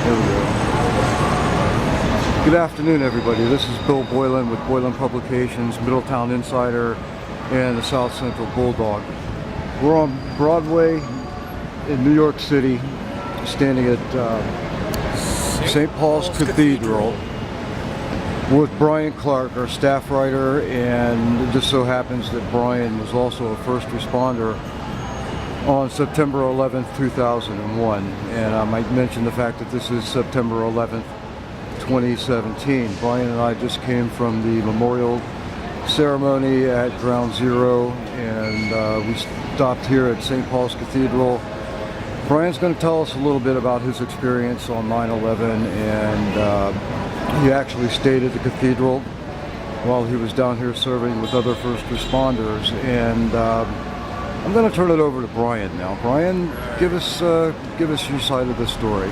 There we go. Good afternoon, everybody. This is Bill Boylan with Boylan Publications, Middletown Insider, and the South Central Bulldog. We're on Broadway in New York City, standing at St. Paul's Cathedral with Brian Clark, our staff writer, and it just so happens that Brian was also a first responder on September 11th, 2001. And I might mention the fact that this is September 11th, 2017. Brian and I just came from the memorial ceremony at Ground Zero, and we stopped here at St. Paul's Cathedral. Brian's going to tell us a little bit about his experience on 9/11, and he actually stayed at the cathedral while he was down here serving with other first responders. And I'm going to turn it over to Brian now. Brian, give us your side of the story.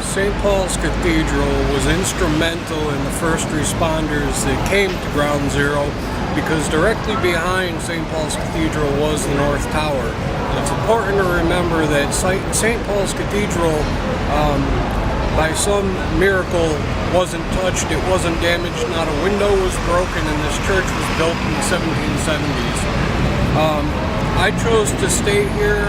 St. Paul's Cathedral was instrumental in the first responders that came to Ground Zero, because directly behind St. Paul's Cathedral was the North Tower. And it's important to remember that St. Paul's Cathedral, by some miracle, wasn't touched, it wasn't damaged, not a window was broken, and this church was built in the 1770s. I chose to stay here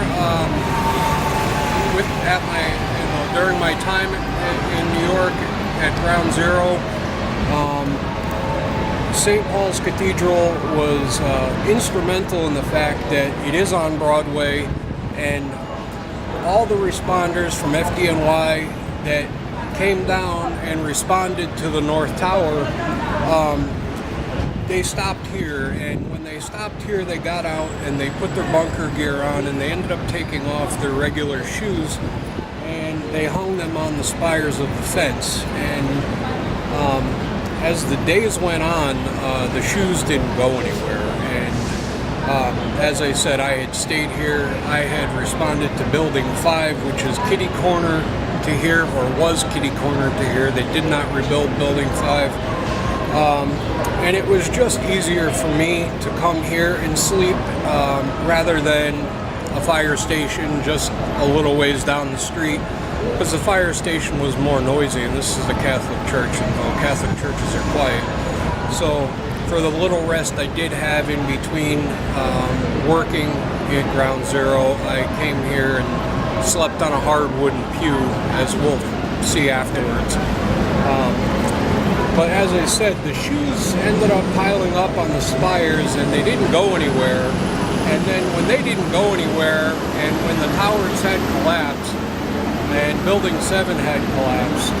during my time in New York at Ground Zero. St. Paul's Cathedral was instrumental in the fact that it is on Broadway, and all the responders from FDNY that came down and responded to the North Tower, they stopped here, and when they stopped here, they got out and they put their bunker gear on, and they ended up taking off their regular shoes and they hung them on the spires of the fence. And as the days went on, the shoes didn't go anywhere. And as I said, I had stayed here. I had responded to Building 5, which is kitty corner to here, or was kitty corner to here. They did not rebuild Building 5. And it was just easier for me to come here and sleep rather than a fire station just a little ways down the street, because the fire station was more noisy, and this is a Catholic church, and Catholic churches are quiet. So for the little rest I did have in between working at Ground Zero, I came here and slept on a hard wooden pew, as we'll see afterwards. But as I said, the shoes ended up piling up on the spires, and they didn't go anywhere. And then when they didn't go anywhere, and when the towers had collapsed, and Building 7 had collapsed,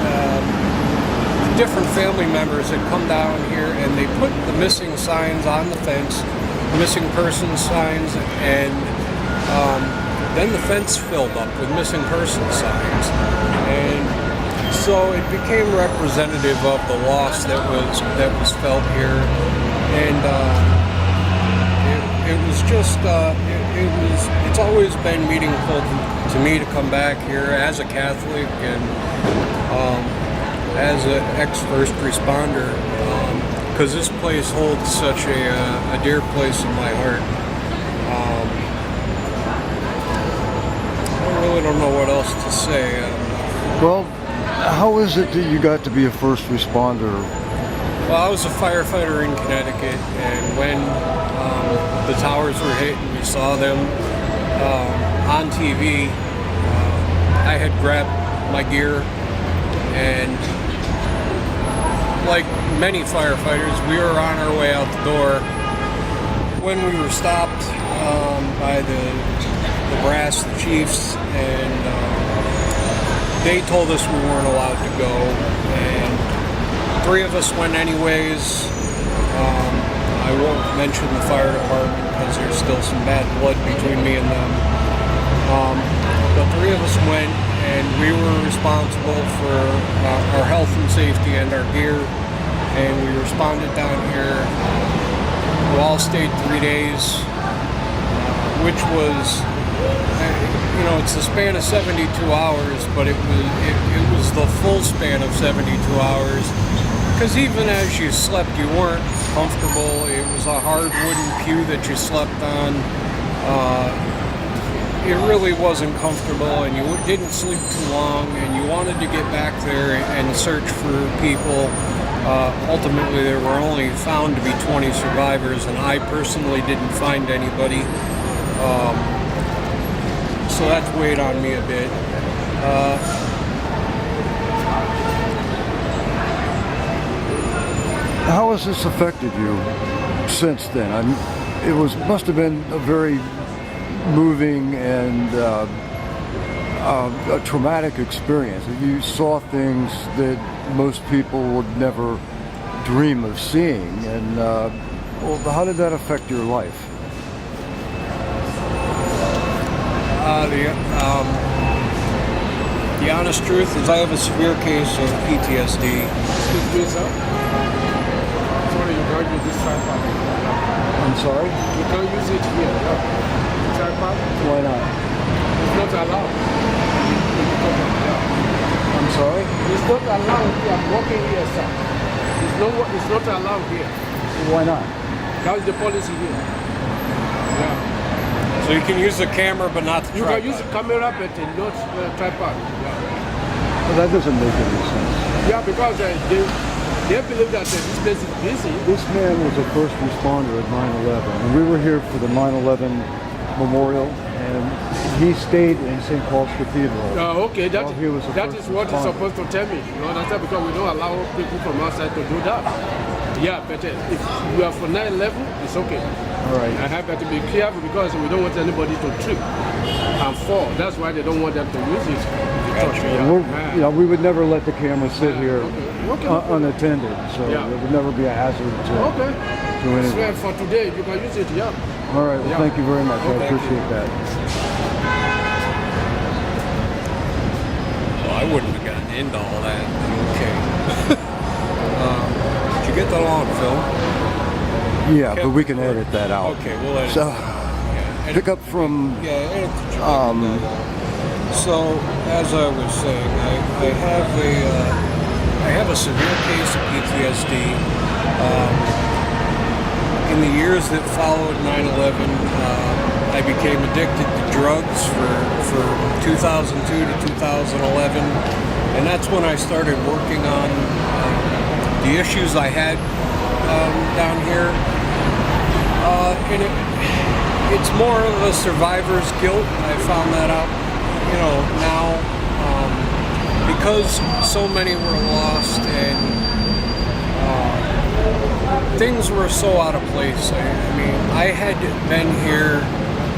different family members had come down here, and they put the missing signs on the fence, missing persons signs, and then the fence filled up with missing persons signs. And so it became representative of the loss that was felt here, and it was just it's always been meaningful to me to come back here as a Catholic and as an ex-first responder, because this place holds such a dear place in my heart. I really don't know what else to say. Well, how is it that you got to be a first responder? Well, I was a firefighter in Connecticut, and when the towers were hit and we saw them on TV, I had grabbed my gear, and like many firefighters, we were on our way out the door when we were stopped by the brass, the chiefs, and they told us we weren't allowed to go, and 3 of us went anyways. I won't mention the fire department because there's still some bad blood between me and them. But 3 of us went, and we were responsible for our health and safety and our gear, and we responded down here. We all stayed 3 days, which was, it's a span of 72 hours, but it was the full span of 72 hours. Because even as you slept, you weren't comfortable. It was a hard wooden pew that you slept on. it really wasn't comfortable, and you didn't sleep too long, and you wanted to get back there and search for people. Ultimately, there were only found to be 20 survivors, and I personally didn't find anybody. So that's weighed on me a bit. How has this affected you since then? Must have been a very moving and a traumatic experience. You saw things that most people would never dream of seeing. And well, how did that affect your life? The honest truth is I have a severe case of PTSD. Excuse me, sir. Sorry, you can't use this tripod. I'm sorry? You can't use it here. No. Tripod? Why not? It's not allowed. I'm sorry? It's not allowed here. I'm working here, sir. It's not allowed here. Why not? That's the policy here. Yeah. So you can use the camera, but not the You tripod. can use the camera, but not tripod. Yeah. Well, that doesn't make any sense. Yeah, because they believe that this place is busy. This man was a first responder at 9/11, and we were here for the 9/11 memorial, and he stayed in St. Paul's Cathedral. Okay, that While he was a is first what he's responder. supposed to tell me. You understand? Because we don't allow people from outside to do that. Yeah, but if you are for 9/11, it's okay. All right. I have to be careful because we don't want anybody to trip and fall. That's why they don't want them to use it. We would never let the camera sit here Okay. unattended, so Yeah. there would never be a hazard to Okay. anyone. Swear for today, you can use it, yeah. All right, well, Yeah. thank you very much. I Thank you. appreciate that. Well, I wouldn't have gotten into all that. Okay. Did you get that on film? Yeah, but we can edit that out. Okay, we'll edit. So, Yeah, pick up from, Yeah, edit the So, as I was saying, I have a severe case of PTSD. In the years that followed 9/11, I became addicted to drugs for 2002 to 2011, and that's when I started working on the issues I had down here. And it's more of a survivor's guilt. I found that out, now, because so many were lost and things were so out of place. I mean, I had been here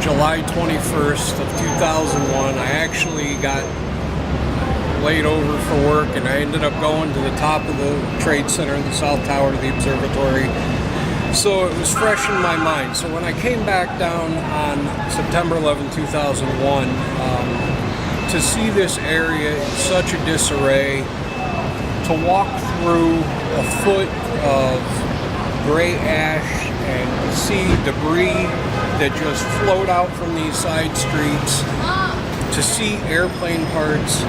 July 21st of 2001. I actually got laid over for work, and I ended up going to the top of the Trade Center, the South Tower, to the observatory. So it was fresh in my mind. So when I came back down on September 11, 2001, to see this area in such a disarray, to walk through a foot of gray ash and see debris that just flowed out from these side streets, to see airplane parts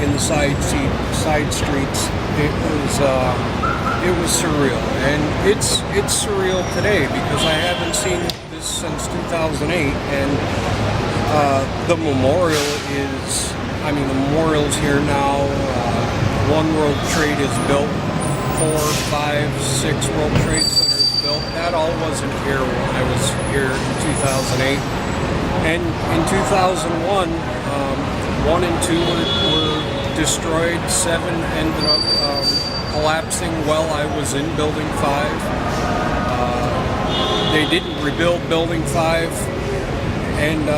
in the side streets, it was surreal, and it's surreal today because I haven't seen this since 2008, and the memorial's here now. One World Trade is built, 4, 5, 6 World Trade Centers built. That all wasn't here when I was here in 2008. And in 2001, 1 and 2 were destroyed. 7 ended up collapsing while I was in Building 5. They didn't rebuild Building 5. And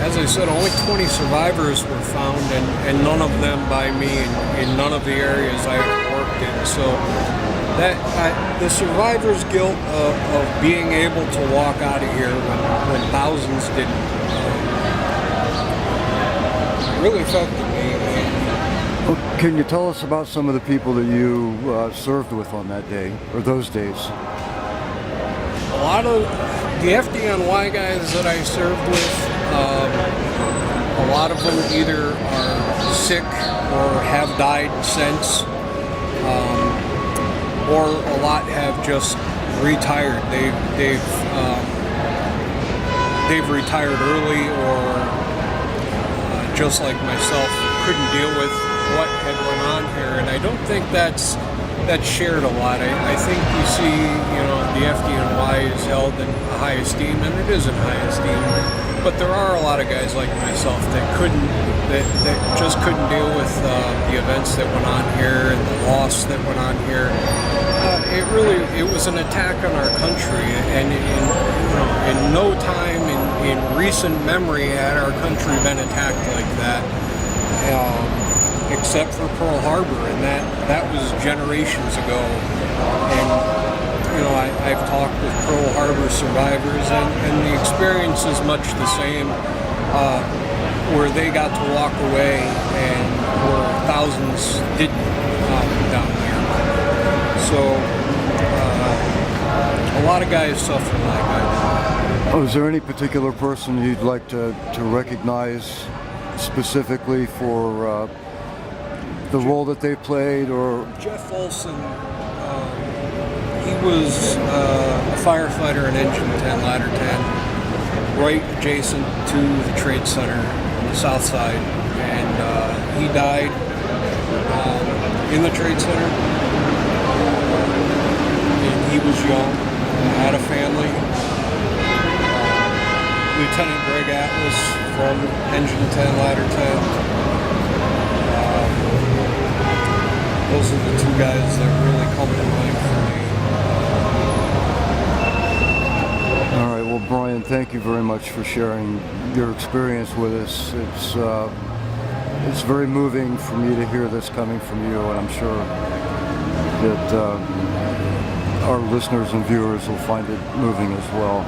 as I said, only 20 survivors were found, and none of them by me in none of the areas I worked in. So the survivor's guilt of being able to walk out of here when thousands didn't really affected me. well, can you tell us about some of the people that you served with on that day, or those days? A lot of the FDNY guys that I served with, a lot of them either are sick or have died since, or a lot have just retired. They've retired early, or just like myself, couldn't deal with what had went on here, and I don't think that's shared a lot. I think you see, the FDNY is held in high esteem, and it is in high esteem. But there are a lot of guys like myself that just couldn't deal with the events that went on here and the loss that went on here. It was an attack on our country, and in no time in recent memory had our country been attacked like that. Except for Pearl Harbor, and that was generations ago. And I've talked with Pearl Harbor survivors, and the experience is much the same, where they got to walk away, and where thousands didn't down there. So a lot of guys suffer like I did. Oh, is there any particular person you'd like to recognize specifically for the role that they played? Or Jeff Olson, he was a firefighter in Engine 10, Ladder 10, right adjacent to the Trade Center on the south side, and he died in the Trade Center, and he was young, had a family. Lieutenant Greg Atlas from Engine 10, Ladder 10. Those are the two guys that really come to mind for me. all right, well, Brian, thank you very much for sharing your experience with us. It's very moving for me to hear this coming from you, and I'm sure that our listeners and viewers will find it moving as well.